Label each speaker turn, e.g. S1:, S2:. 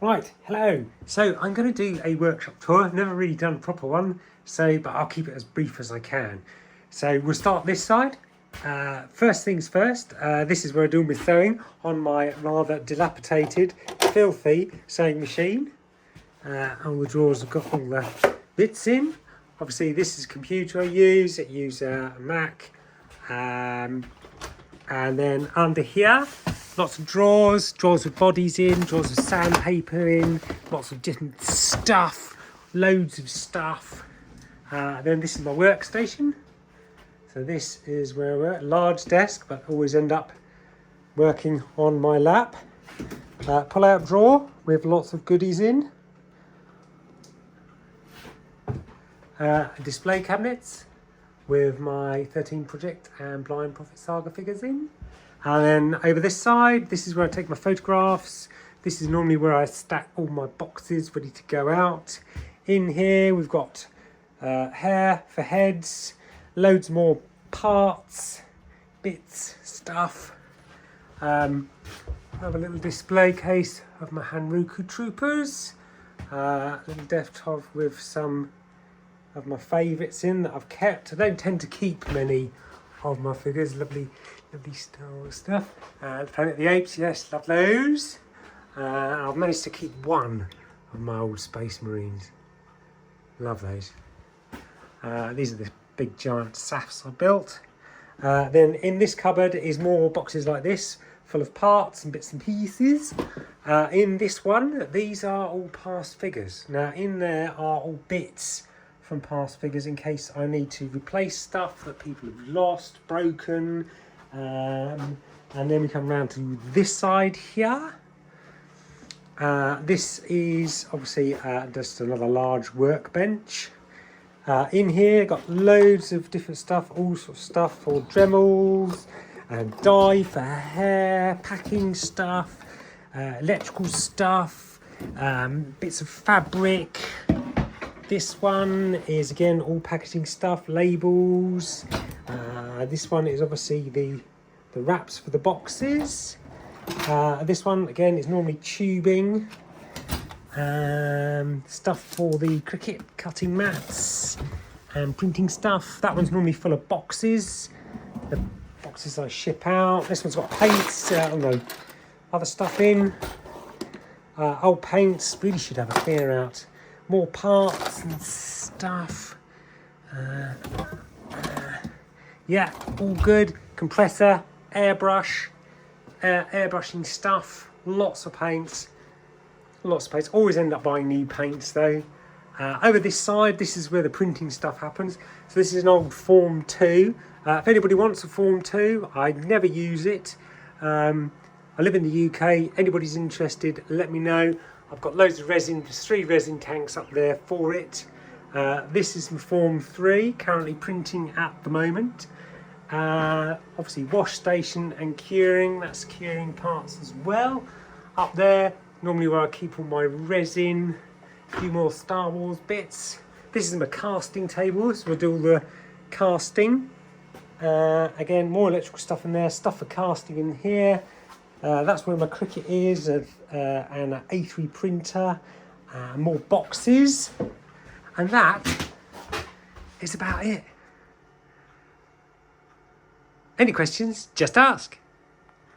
S1: Right, hello. So I'm going to do a workshop tour. Never really done a proper one, but I'll keep it as brief as I can. So we'll start this side. First things first, this is where I do my sewing on my rather dilapidated, filthy sewing machine. All the drawers have got all the bits in. Obviously this is a computer I use a Mac. And then under here, lots of drawers with bodies in, drawers with sandpaper in, lots of different stuff, loads of stuff. Then this is my workstation. So this is where I work, large desk, but always end up working on my lap. Pull out drawer with lots of goodies in. Display cabinets with my 13 Project and Blind Prophet Saga figures in. And then over this side, this is where I take my photographs. This is normally where I stack all my boxes ready to go out. In here, we've got hair for heads, loads more parts, bits, stuff. I have a little display case of my Hanruku troopers. Little desktop with some of my favourites in that I've kept. I don't tend to keep many of my figures. Lovely Star Wars stuff. Planet of the Apes, yes, love those. I've managed to keep one of my old Space Marines. Love those. These are the big giant SAFs I built. Then in this cupboard is more boxes like this, full of parts and bits and pieces. In this one, these are all past figures. Now in there are all bits from past figures in case I need to replace stuff that people have lost, broken. And then we come around to this side here. This is obviously just another large workbench. In here, got loads of different stuff, all sorts of stuff for Dremels and dye for hair, packing stuff, electrical stuff, bits of fabric. This one is again all packaging stuff, labels. This one is obviously the wraps for the boxes. This one again is normally tubing. Stuff for the cricket cutting mats and printing stuff. That one's normally full of boxes. The boxes I ship out. This one's got paints, other stuff in. Old paints, really should have a clear out. More parts and stuff. Yeah, all good. Compressor, airbrush, airbrushing stuff. Lots of paints. Always end up buying new paints though. Over this side, this is where the printing stuff happens. So this is an old Form 2. If anybody wants a Form 2, I never use it. I live in the UK. Anybody's interested, let me know. I've got loads of resin, there's 3 resin tanks up there for it. This is from Form 3, currently printing at the moment. Obviously wash station and curing, that's curing parts as well. Up there, normally where I keep all my resin, a few more Star Wars bits. This is my casting table, so we'll do all the casting. Again, more electrical stuff in there, stuff for casting in here. That's where my cricket is, and an A3 printer, more boxes, and that is about it. Any questions, just ask.